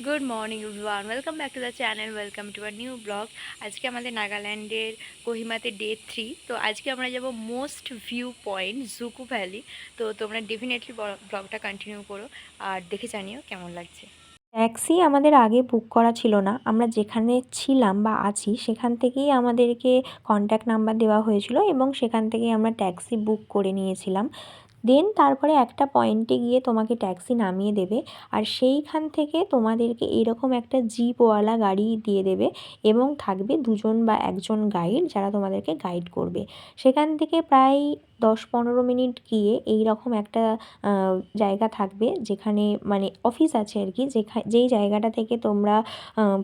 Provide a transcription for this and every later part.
Good morning everyone, welcome back to the channel, welcome to our new blog. আজকে আমাদের নাগাল্যান্ডের কোহিমাতে day 3। তো আজকে আমরা যাব most view point Dzukou valley. তো তোমরা ডেফিনেটলি ব্লগটা কন্টিনিউ করো আর দেখে জানিও কেমন লাগছে। ট্যাক্সি আমাদের আগে বুক করা ছিল না। আমরা যেখানে ছিলাম বা আছি সেখান থেকেই আমাদেরকে কন্ট্যাক্ট নাম্বার দেওয়া হয়েছিল এবং সেখান থেকেই আমরা ট্যাক্সি বুক করে নিয়েছিলাম। দেন তারপরে একটা পয়েন্টে গিয়ে তোমাকে ট্যাক্সি নামিয়ে দেবে, আর সেইখান থেকে তোমাদেরকে এরকম একটা জিপওয়ালা গাড়ি দিয়ে দেবে এবং থাকবে দুজন বা একজন গাইড যারা তোমাদেরকে গাইড করবে। সেখান থেকে প্রায় 10-15 মিনিট গিয়ে এই রকম একটা জায়গা থাকবে যেখানে মানে অফিস আছে আর কি, যেই জায়গাটা থেকে তোমরা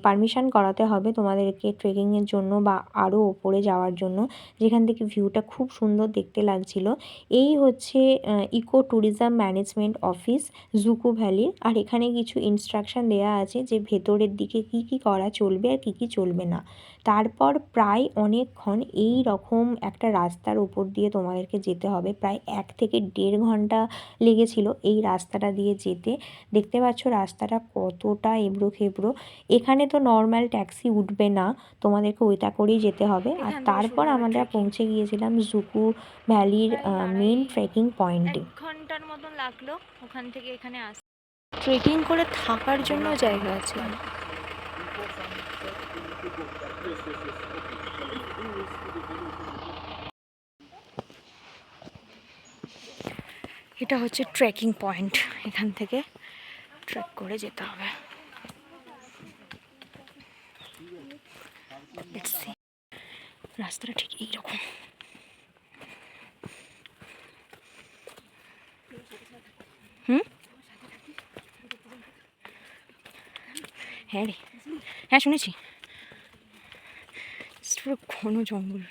পারমিশন করাতে হবে তোমাদেরকে ট্রেকিংয়ের জন্য বা আরও ওপরে যাওয়ার জন্য, যেখান থেকে ভিউটা খুব সুন্দর দেখতে লাগছিল। এই হচ্ছে eco tourism management office Dzukou ভ্যালির। আর এখানে কিছু ইনস্ট্রাকশন দেওয়া আছে যে ভেতরের দিকে কি কি করা চলবে আর কি কি চলবে না। তারপর প্রায় অনেকক্ষণ এই রকম একটা রাস্তার উপর দিয়ে তোমাদেরকে যেতে হবে, প্রায় 1 থেকে 1.5 ঘন্টা লেগেছিল এই রাস্তাটা দিয়ে যেতে। দেখতে পাচ্ছ রাস্তাটা কতটা এবড়ো খেবড়ো। এখানে তো নর্মাল ট্যাক্সি উঠবে না, তোমাদেরকে ওইটা করেই যেতে হবে। আর এখান থেকে শুরু তারপর হবে আমরা ট্রেকিং। পৌঁছে গিয়েছিলাম জুকু ভ্যালির প্রায় মেন আড়াই ট্রেকিং এক পয়েন্টে। ঘন্টার মতন লাগলো ওখান থেকে এখানে আসতে। ট্রেকিং করে থাকার জন্য জায়গা আছে। এটা হচ্ছে ট্রেকিং পয়েন্ট, এখান থেকে ট্রেক করে যেতে হবে। Let's see. রাস্তাটা ঠিক এইরকম। হুম, হ্যাঁ রে, হ্যাঁ শুনেছি। পুরো ঘন জঙ্গল,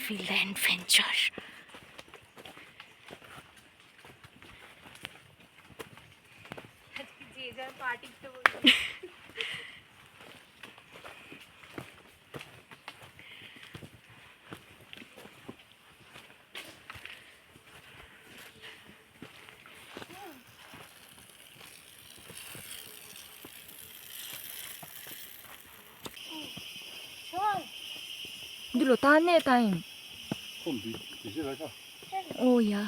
ফিল দ্য অ্যাডভেঞ্চার। দিলো তাহলে time. Oh yeah,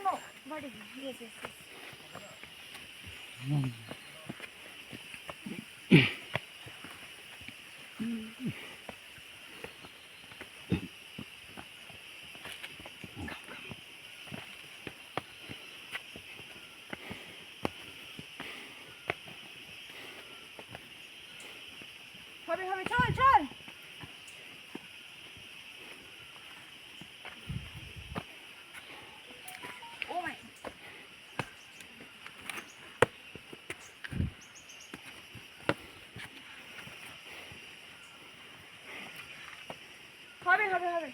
no, but yes. হবে, চল। ও মাই, হবে, চল।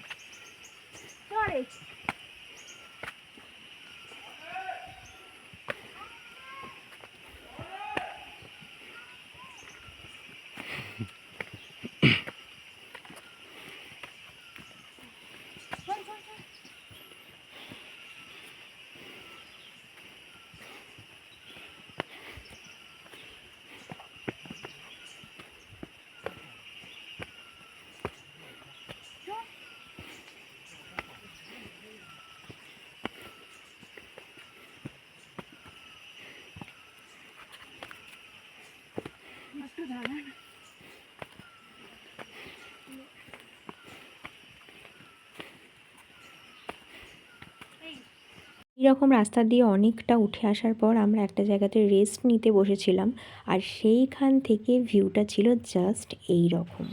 এইরকম রাস্তা দিয়ে অনেকটা উঠে আসার পর আমরা একটা জায়গাতে রেস্ট নিতে বসেছিলাম, আর সেইখান থেকে ভিউটা ছিল জাস্ট এই রকম।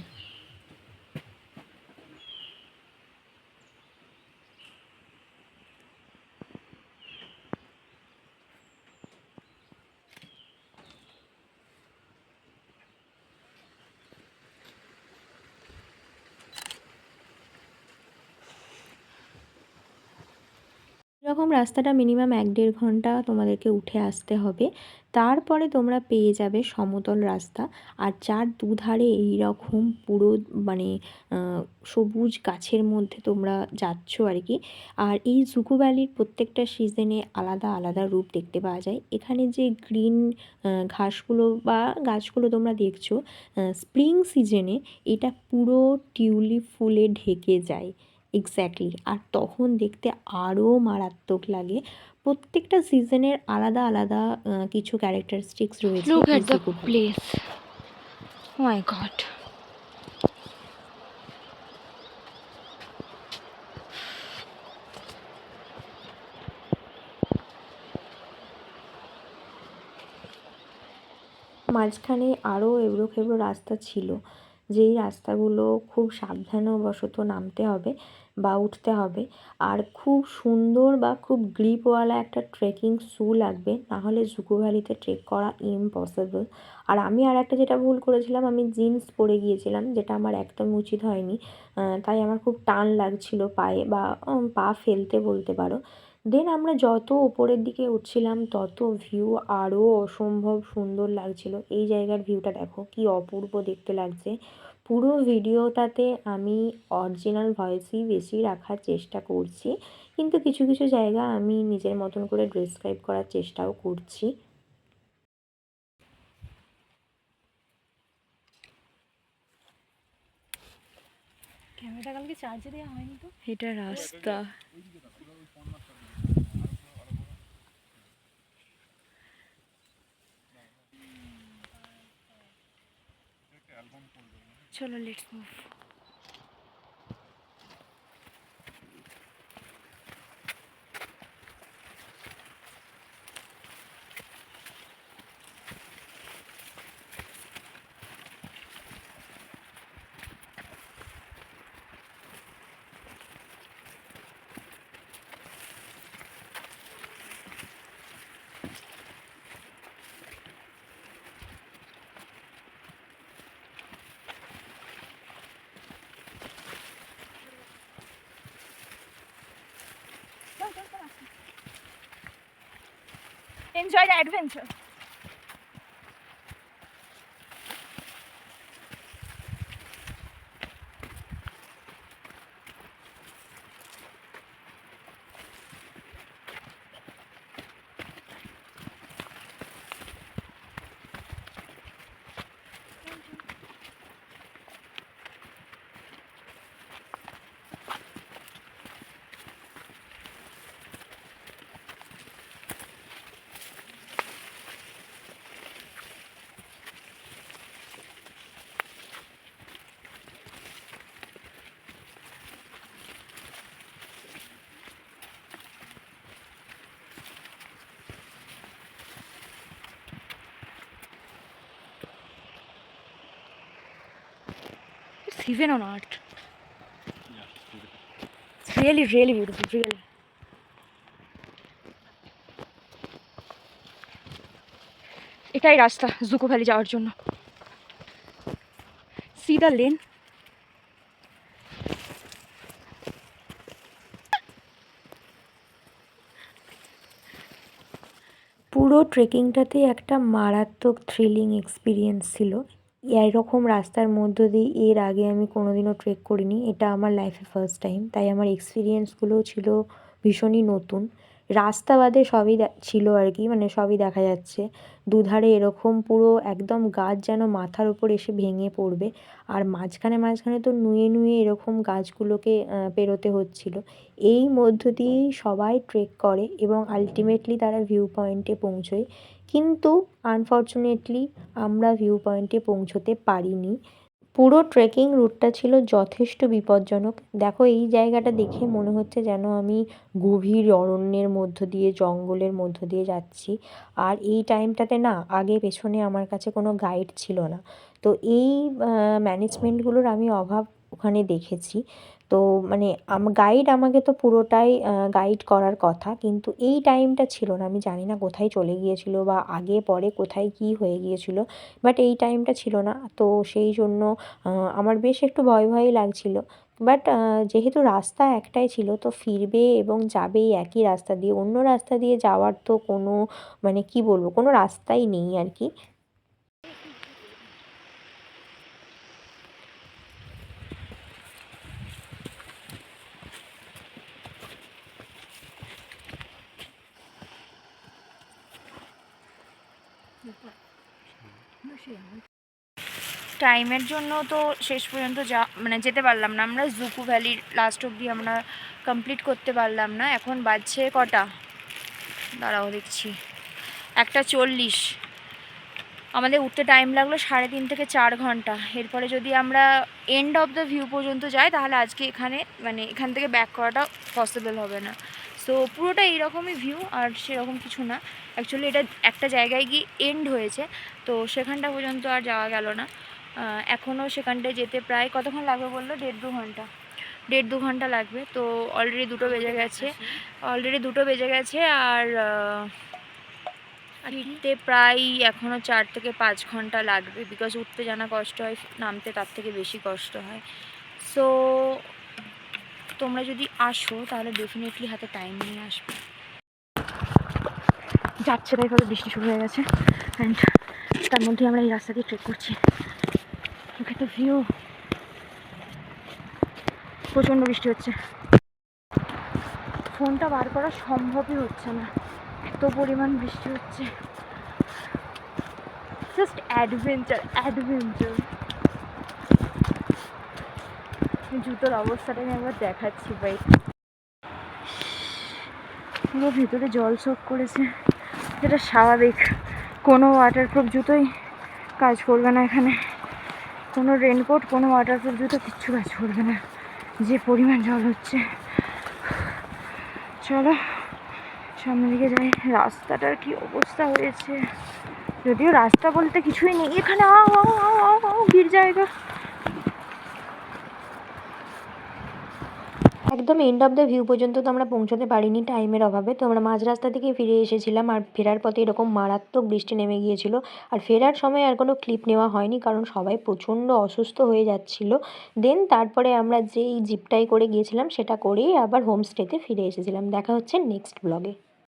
রকম রাস্তাটা মিনিমাম 1-1.5 ঘন্টা তোমাদেরকে উঠে আসতে হবে। তারপরে তোমরা পেয়ে যাবে সমতল রাস্তা, আর যার দুধারে এই রকম পুরো মানে সবুজ গাছের মধ্যে তোমরা যাচ্ছ আর কি। আর এই জুকো ভ্যালির প্রত্যেকটা সিজনে আলাদা আলাদা রূপ দেখতে পাওয়া যায়। এখানে যে গ্রিন ঘাসগুলো বা গাছগুলো তোমরা দেখছো, স্প্রিং সিজনে এটা পুরো টিউলিপ ফুলে ঢেকে যায় এক্স্যাক্টলি, আর তখন দেখতে আরও মারাত্মক লাগে। প্রত্যেকটা সিজনের আলাদা আলাদা কিছু ক্যারেক্টারিস্টিক্স রয়েছে Look এই at the Dzukou valley. place. Oh my god. মাঝখানে আরও এবড়ো খেবড়ো রাস্তা ছিল, যেই রাস্তাগুলো খুব সাবধানবশত নামতে হবে বা উঠতে হবে, আর খুব সুন্দর বা খুব গ্রিপওয়ালা একটা ট্রেকিং শ্যু লাগবে, নাহলে জুকো ভ্যালিতে ট্রেক করা ইম্পসিবল। আর আমি আর একটা যেটা ভুল করেছিলাম, আমি জিন্স পরে গিয়েছিলাম, যেটা আমার একদম উচিত হয়নি। তাই আমার খুব টান লাগছিল পায়ে, বা পা ফেলতে বলতে পারো। দেন আমরা যত ওপরের দিকে উঠছিলাম তত ভিউ আরও অসম্ভব সুন্দর লাগছিল। এই জায়গার ভিউটা দেখো কি অপূর্ব দেখতে লাগছে। পুরো ভিডিওটাতে আমি অরিজিনাল ভয়েসই বেশি রাখার চেষ্টা করছি, কিন্তু কিছু কিছু জায়গা আমি নিজের মতন করে ডেসক্রাইব করার চেষ্টাও করছি। ক্যামেরাটা কালকে চার্জে দেওয়া হয়নি তো। এটা রাস্তা। চলো let's move. Enjoy the adventure. It's heaven on earth. It's really, really beautiful. Really. এটাই রাস্তা জুকো ভ্যালি যাওয়ার জন্য। C the lane. পুরো ট্রেকিংটাতেই একটা মারাত্মক থ্রিলিং এক্সপিরিয়েন্স ছিল। এরকম রাস্তার মধ্য দিয়ে এর আগে আমি কোনোদিনও ট্রেক করিনি, এটা আমার লাইফে ফার্স্ট টাইম, তাই আমার এক্সপিরিয়েন্সগুলোও ছিল ভীষণই নতুন। রাস্তা বাদে সবই ছিল আর কি, মানে সবই দেখা যাচ্ছে। দুধারে এরকম পুরো একদম গাছ যেন মাথার উপর এসে ভেঙে পড়বে, আর মাঝখানে মাঝখানে তো নুয়ে নুয়ে এরকম গাছগুলোকে পেরোতে হচ্ছিল। এই মধ্য দিয়েই সবাই ট্রেক করে এবং আলটিমেটলি তারা ভিউ পয়েন্টে পৌঁছোয়, কিন্তু আনফর্চুনেটলি আমরা ভিউ পয়েন্টে পৌঁছোতে পারিনি। পুরো ট্রেকিং রুটটা ছিল যথেষ্ট বিপজ্জনক। দেখো এই জায়গাটা দেখে মনে হচ্ছে যেন আমি গভীর অরণ্যের মধ্য দিয়ে, জঙ্গলের মধ্য দিয়ে যাচ্ছি। আর এই টাইমটাতে না, আগে পেছনে আমার কাছে কোনো গাইড ছিল না, তো এই ম্যানেজমেন্টগুলোর আমি অভাব ওখানে দেখেছি। তো মানে গাইড আমাকে তো পুরোটাই গাইড করার কথা, কিন্তু এই টাইমটা ছিল না। আমি জানি না কোথায় চলে গিয়েছিল বা আগে পরে কোথায় কী হয়ে গিয়েছিল, বাট এই টাইমটা ছিল না, তো সেই জন্য আমার বেশ একটু ভয় ভয়ই লাগছিল। বাট যেহেতু রাস্তা একটাই ছিল তো ফিরবে এবং যাবে এই একই রাস্তা দিয়ে, অন্য রাস্তা দিয়ে যাওয়ার তো কোনো মানে কি বলবো, কোনো রাস্তাই নেই আর কি। টাইমের জন্য তো শেষ পর্যন্ত মানে যেতে পারলাম না আমরা, জুকু ভ্যালির লাস্ট অবধি আমরা কমপ্লিট করতে পারলাম না। এখন বাজছে কটা, দাঁড়াও দেখছি, 1:40। আমাদের উঠতে টাইম লাগলো 3.5 থেকে 4 ঘন্টা। এরপরে যদি আমরা এন্ড অফ দ্য ভিউ পর্যন্ত যাই তাহলে আজকে এখানে মানে এখান থেকে ব্যাক করাটা পসিবল হবে না। সো পুরোটা এইরকমই ভিউ, আর সেরকম কিছু না। অ্যাকচুয়ালি এটা একটা জায়গায় গিয়ে এন্ড হয়েছে, তো সেখানটা পর্যন্ত আর যাওয়া গেল না। এখনও সেখানটায় যেতে প্রায় কতক্ষণ লাগবে বললো, 1.5-2 ঘন্টা। 1.5-2 ঘন্টা লাগবে। তো অলরেডি 2টো বেজে গেছে, আর ফিরতে প্রায় এখনও 4 থেকে 5 ঘন্টা লাগবে, বিকজ উঠতে জানা কষ্ট হয়, নামতে তার থেকে বেশি কষ্ট হয়। সো তোমরা যদি আসো তাহলে ডেফিনেটলি হাতে টাইম নিয়ে আসবে। যাচ্ছে তাই ভাবে বৃষ্টি শুরু হয়ে গেছে, অ্যান্ড তার মধ্যে আমরা এই রাস্তা দিয়ে ট্রেক করছি। ওকে তো ভিউ, প্রচণ্ড বৃষ্টি হচ্ছে, ফোনটা বার করা সম্ভবই হচ্ছে না, এত পরিমাণ বৃষ্টি হচ্ছে। Just adventure. জুতোর অবস্থাটা আমি একবার দেখাচ্ছি ভাই, পুরো ভেতরে জল সোক করেছে, যেটা স্বাভাবিক। কোনো ওয়াটারপ্রুফ জুতোই কাজ করবে না এখানে, কোনো রেনকোট, কোনো ওয়াটারপ্রুফ জুতো কিচ্ছু কাজ করবে না, যে পরিমাণ জল হচ্ছে। চলো সামনের দিকে যাই। রাস্তাটার কি অবস্থা হয়েছে, যদিও রাস্তা বলতে কিছুই নেই এখানে। ভিড় জায়গা। একদম এন্ড অফ দ্য ভিউ পর্যন্ত তো আমরা পৌঁছতে পারিনি টাইমের অভাবে, তো আমরা মাঝ রাস্তা থেকে ফিরে এসেছিলাম। আর ফেরার পথে এরকম মারাত্মক বৃষ্টি নেমে গিয়েছিল, আর ফেরার সময় আর কোনো ক্লিপ নেওয়া হয়নি কারণ সবাই প্রচণ্ড অসুস্থ হয়ে যাচ্ছিল। দেন তারপরে আমরা যেই জিপটাই করে গিয়েছিলাম সেটা করেই আবার হোমস্টেতে ফিরে এসেছিলাম। দেখা হচ্ছে নেক্সট ব্লগে।